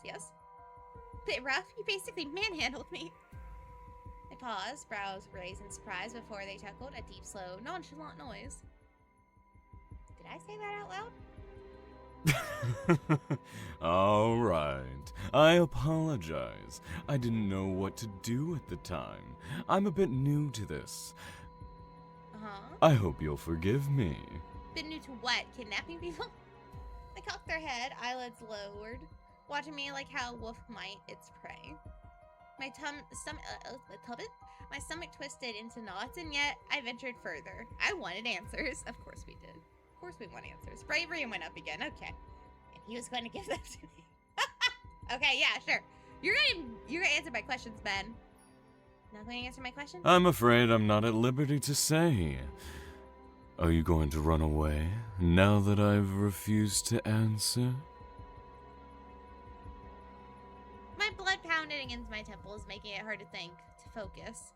Bit rough? You basically manhandled me. They paused, brows raised in surprise before they chuckled, a deep, slow, nonchalant noise. Did I say that out loud? All right. I apologize. I didn't know what to do at the time. I'm a bit new to this. Uh-huh. I hope you'll forgive me. Bit new to what? Kidnapping people? They cocked their head, eyelids lowered, watching me like how a wolf might its prey. My stomach twisted into knots, and yet I ventured further. I wanted answers. Of course we did. Of course we want answers. Bravery went up again. Okay. And he was going to give them to me. Okay, yeah, sure. You're gonna answer my questions, Ben. Not going to answer my question? I'm afraid I'm not at liberty to say. Are you going to run away now that I've refused to answer? My blood pounded against my temples, making it hard to think, to focus.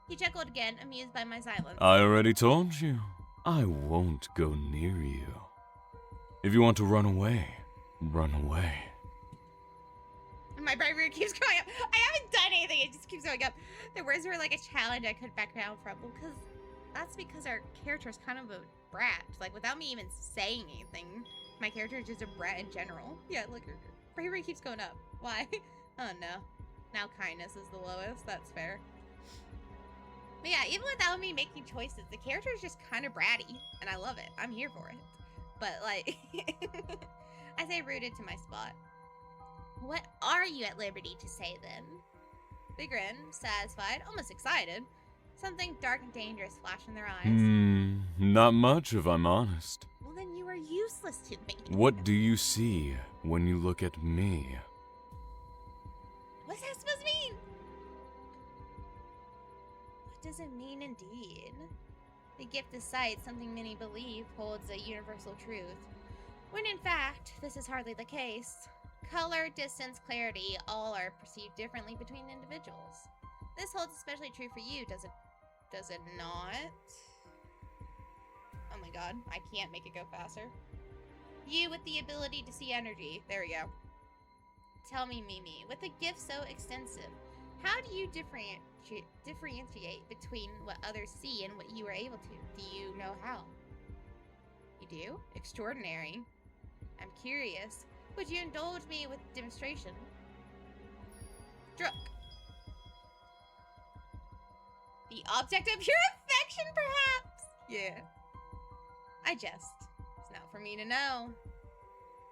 He chuckled again, amused by my silence. I already told you. I won't go near you. If you want to run away, run away. My bravery keeps going up. I haven't done anything. It just keeps going up. The words were like a challenge I could back down from. Well, that's because our character is kind of a brat. Like, without me even saying anything, my character is just a brat in general. Yeah, look, bravery keeps going up. Why? Oh, no. Now kindness is the lowest. That's fair. But yeah, even without me making choices, the character is just kind of bratty, and I love it. I'm here for it. But, like, I say rooted to my spot. What are you at liberty to say, then? They grinned, satisfied, almost excited. Something dark and dangerous flashed in their eyes. Not much, if I'm honest. Well, then you are useless to me. What do you see when you look at me? What's that supposed to mean? What does it mean, indeed? The gift of sight, something many believe, holds a universal truth. When in fact, this is hardly the case. Color, distance, clarity, all are perceived differently between individuals. This holds especially true for you, does it not? Oh my god, I can't make it go faster. You with the ability to see energy. There we go. Tell me, Mimi, with a gift so extensive, how do you differentiate between what others see and what you are able to? Do you know how? You do? Extraordinary. I'm curious. Would you indulge me with demonstration? Druk. The object of your affection, perhaps? Yeah. I jest. It's not for me to know.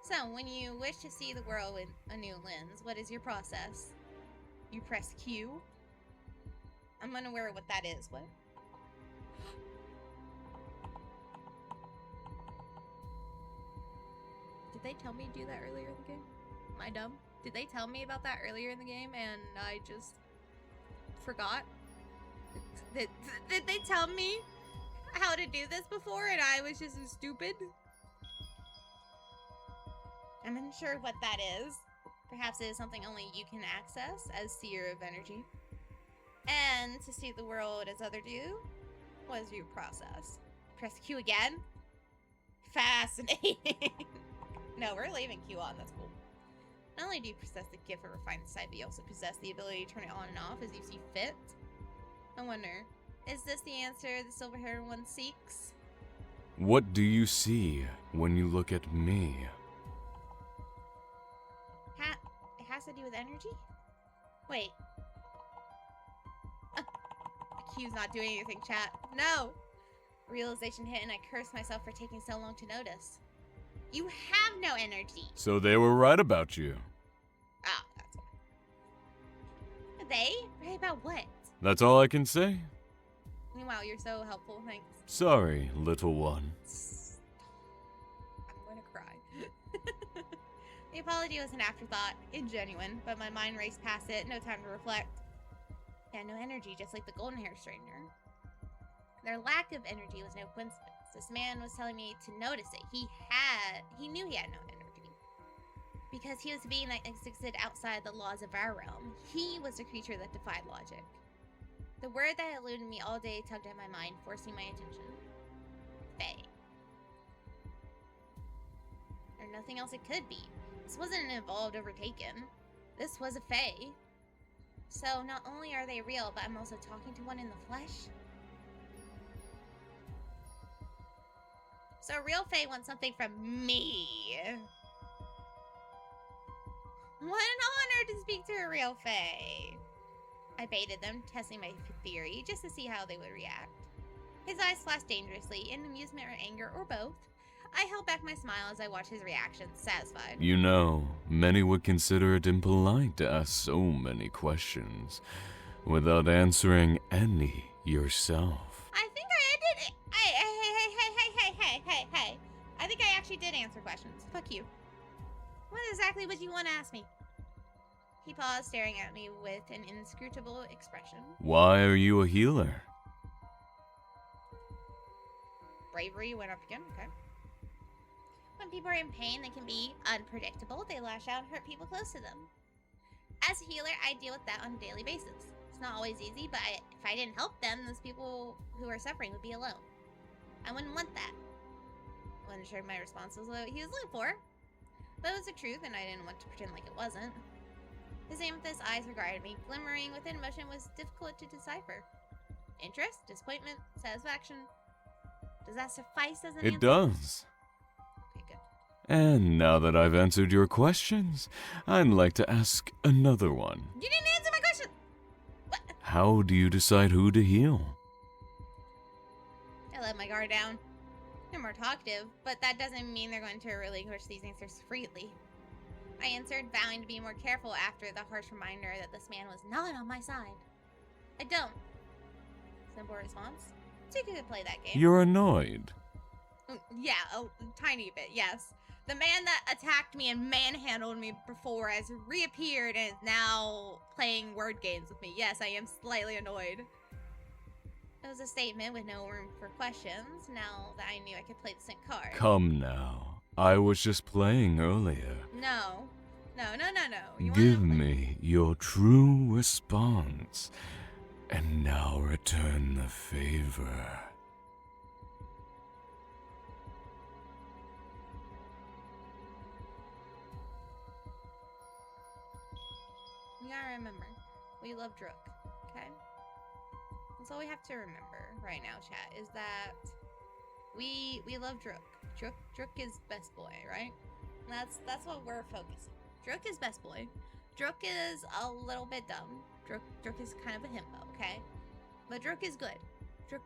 So, when you wish to see the world with a new lens, what is your process? You press Q? I'm unaware of what that is. What? Did they tell me to do that earlier in the game? Am I dumb? Did they tell me about that earlier in the game and I just forgot? Did they tell me how to do this before and I was just stupid? I'm unsure what that is. Perhaps it is something only you can access as seer of energy. And to see the world as others do? What is your process? Press Q again? Fascinating. No, we're leaving Q on. That's cool. Not only do you possess the gift of refined sight, but you also possess the ability to turn it on and off as you see fit. I wonder, is this the answer the silver-haired one seeks? What do you see when you look at me? It has to do with energy? Wait. The Q's not doing anything, chat. No! Realization hit and I cursed myself for taking so long to notice. You have no energy. So they were right about you. Ah, that's why. They? Right about what? That's all I can say. Wow, you're so helpful. Thanks. Sorry, little one. I'm going to cry. The apology was an afterthought, ingenuine, but my mind raced past it, no time to reflect. I had no energy, just like the golden hair stranger. Their lack of energy was no coincidence. This man was telling me to notice it. He knew he had no energy. Because he was a being that existed outside the laws of our realm. He was a creature that defied logic. The word that had eluded me all day tugged at my mind, forcing my attention. Fae. Or nothing else it could be. This wasn't an evolved overtaken. This was a fae. So not only are they real, but I'm also talking to one in the flesh. So a real fae wants something from me. What an honor to speak to a real fae. I baited them, testing my theory, just to see how they would react. His eyes flashed dangerously, in amusement or anger, or both. I held back my smile as I watched his reaction, satisfied. You know, many would consider it impolite to ask so many questions without answering any yourself. I think I did. Hey. I think I actually did answer questions. Fuck you. What exactly would you want to ask me? He paused, staring at me with an inscrutable expression. Why are you a healer? Bravery went up again. Okay. When people are in pain, they can be unpredictable. They lash out and hurt people close to them. As a healer, I deal with that on a daily basis. It's not always easy, but if I didn't help them, those people who are suffering would be alone. I wouldn't want that. I wasn't sure my response was what he was looking for, but it was the truth, and I didn't want to pretend like it wasn't. His amethyst eyes regarded me, glimmering with an emotion was difficult to decipher. Interest, disappointment, satisfaction. Does that suffice as an answer? It does. Okay, good. And now that I've answered your questions, I'd like to ask another one. You didn't answer my question! What? How do you decide who to heal? I let my guard down. They're more talkative, but that doesn't mean they're going to relinquish these answers freely. I answered, vowing to be more careful after the harsh reminder that this man was not on my side. I don't. Simple response. So you could play that game. You're annoyed. Yeah, a tiny bit, yes. The man that attacked me and manhandled me before has reappeared and is now playing word games with me. Yes, I am slightly annoyed. It was a statement with no room for questions, now that I knew I could play the same card. Come now. I was just playing earlier. No. You Give wanna play- me your true response, and now return the favor. You gotta remember, we love Drook, okay? That's all we have to remember right now, chat, is that we love Drook. Drook is best boy, right? That's what we're focusing. Drook is best boy. Drook is a little bit dumb. Drook is kind of a himbo, okay? But Drook is good.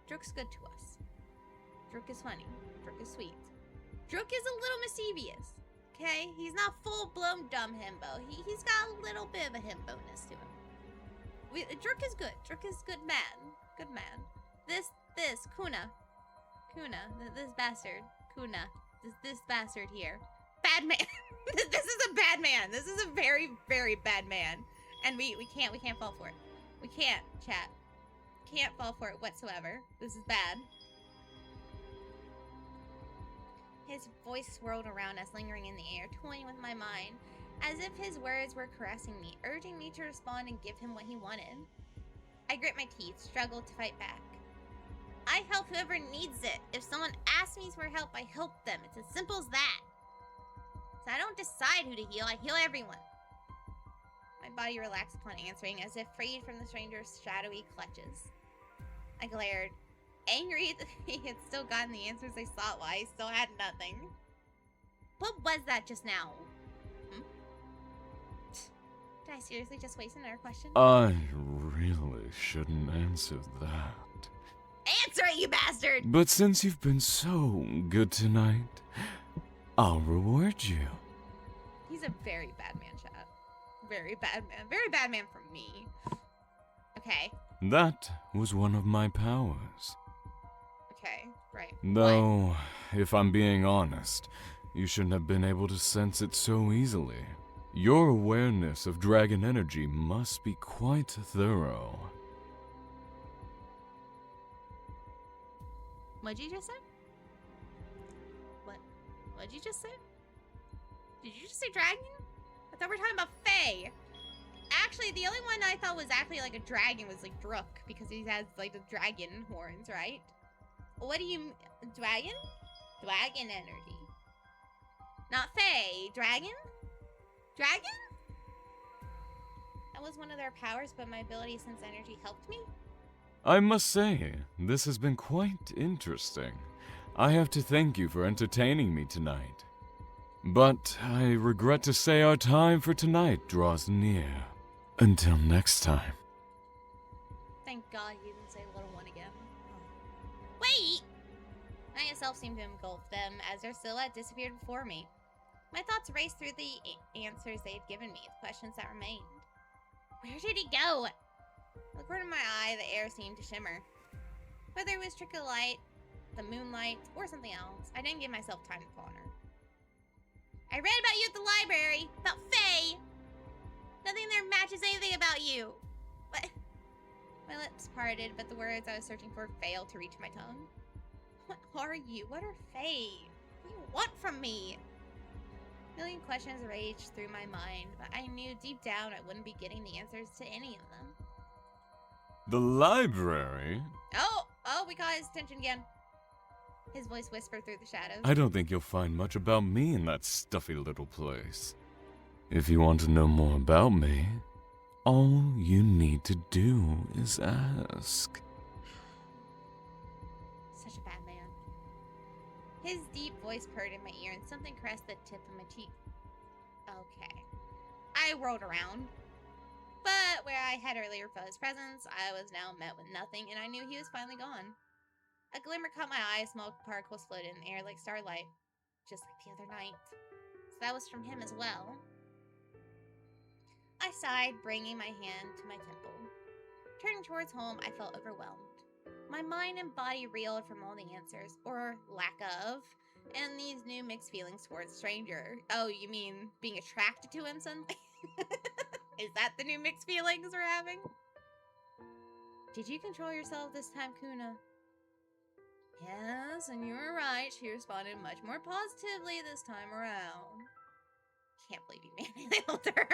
Drook's good to us. Drook is funny. Drook is sweet. Drook is a little mischievous, okay? He's not full-blown dumb himbo. He's got a little bit of a himboness to him. Drook is good. Drook is good man. Good man. This, Kuna, this bastard, Kuna, this bastard here. Bad man. This is a bad man. This is a very, very bad man. And we can't fall for it. We can't, chat. Can't fall for it whatsoever. This is bad. His voice swirled around us, lingering in the air, toying with my mind, as if his words were caressing me, urging me to respond and give him what he wanted. I grit my teeth, struggled to fight back. I help whoever needs it. If someone asks me for help, I help them. It's as simple as that. So I don't decide who to heal, I heal everyone. My body relaxed upon answering, as if freed from the stranger's shadowy clutches. I glared, angry that he had still gotten the answers I sought while I still had nothing. What was that just now? Did I seriously just waste another question? I really shouldn't answer that. Answer it, you bastard! But since you've been so good tonight, I'll reward you. He's a very bad man, chat. Very bad man. Very bad man for me. Okay. That was one of my powers. Okay, right. Though, if I'm being honest, you shouldn't have been able to sense it so easily. Your awareness of dragon energy must be quite thorough. What'd you just say? What'd you just say? Did you just say dragon? I thought we were talking about Fae. Actually, the only one I thought was actually like a dragon was like Drook, because he has like the dragon horns, right? What do you... Dragon? Dragon energy. Not Fae. Dragon? Dragon? That was one of their powers, but my ability to sense energy helped me? I must say, this has been quite interesting. I have to thank you for entertaining me tonight. But I regret to say our time for tonight draws near. Until next time. Thank God you didn't say little one again. Wait! I itself seemed to engulf them as their silhouette disappeared before me. My thoughts raced through the answers they had given me, the questions that remained. Where did he go? At the corner of my eye, the air seemed to shimmer. Whether it was trick of light, the moonlight, or something else, I didn't give myself time to ponder. I read about you at the library, about Faye. Nothing there matches anything about you. What? My lips parted, but the words I was searching for failed to reach my tongue. What are you? What are Faye? What do you want from me? A million questions raged through my mind, but I knew deep down I wouldn't be getting the answers to any of them. The library? Oh, we caught his attention again. His voice whispered through the shadows. I don't think you'll find much about me in that stuffy little place. If you want to know more about me, all you need to do is ask. Such a bad man. His deep voice purred in my ear and something caressed the tip of my cheek. Okay. I rolled around. But where I had earlier felt his presence, I was now met with nothing, and I knew he was finally gone. A glimmer caught my eye, smoke particles floated in the air like starlight, just like the other night. So that was from him as well. I sighed, bringing my hand to my temple. Turning towards home, I felt overwhelmed. My mind and body reeled from all the answers, or lack of, and these new mixed feelings towards the stranger. Oh, you mean being attracted to him suddenly? Is that the new mixed feelings we're having? Did you control yourself this time, Kuna? Yes, and you were right. She responded much more positively this time around. Can't believe you manhandled her.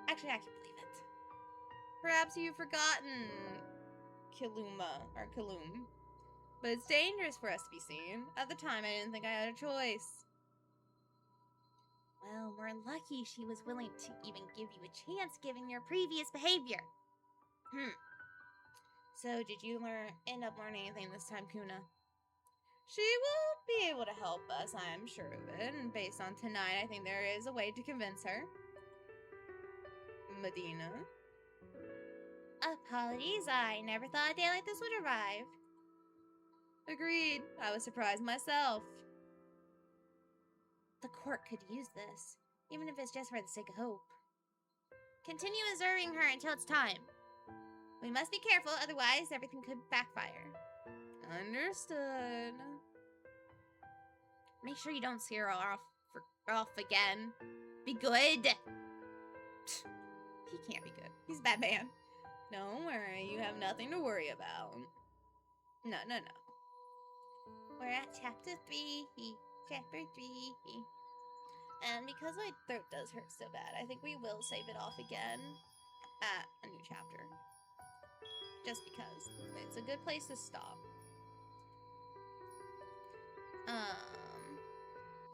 Actually, I can believe it. Perhaps you've forgotten Kiluma, or Kalum. But it's dangerous for us to be seen. At the time, I didn't think I had a choice. Well, we're lucky she was willing to even give you a chance given your previous behavior. So, did you end up learning anything this time, Kuna? She will be able to help us, I'm sure of it. And based on tonight, I think there is a way to convince her. Medina? Apologies, I never thought a day like this would arrive. Agreed. I was surprised myself. The court could use this, even if it's just for the sake of hope. Continue observing her until it's time. We must be careful, otherwise everything could backfire. Understood. Make sure you don't see her off again. Be good. He can't be good. He's a bad man. Don't worry, you have nothing to worry about. No. We're at chapter 3. Chapter 3. And because my throat does hurt so bad, I think we will save it off again at a new chapter. Just because it's a good place to stop.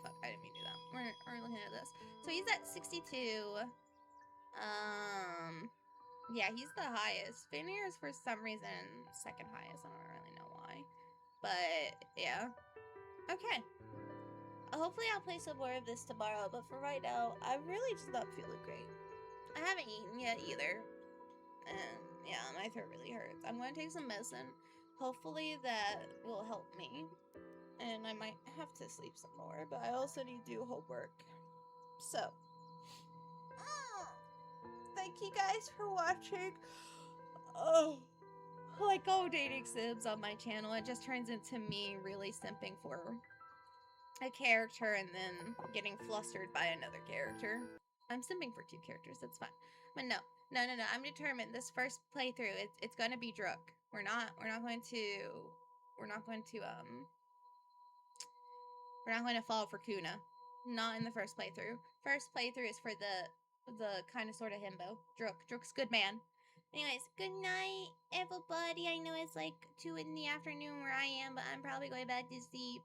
Fuck, I didn't mean to do that. We're looking at this. So he's at 62. Yeah, he's the highest. Finir is for some reason second highest. I don't really know why. But, yeah. Okay. Hopefully I'll play some more of this tomorrow, but for right now, I'm really just not feeling great. I haven't eaten yet either. And, yeah, my throat really hurts. I'm going to take some medicine. Hopefully that will help me. And I might have to sleep some more, but I also need to do homework. So, thank you guys for watching. Oh, like all dating sims on my channel, it just turns into me really simping for a character and then getting flustered by another character. I'm simping for 2 characters, that's fine. But no, I'm determined this first playthrough, it's gonna be Druk. We're not going to fall for Kuna. Not in the first playthrough. First playthrough is for the kind of sort of himbo. Druk's good man. Anyways, good night, everybody. I know it's like 2 in the afternoon where I am, but I'm probably going back to sleep.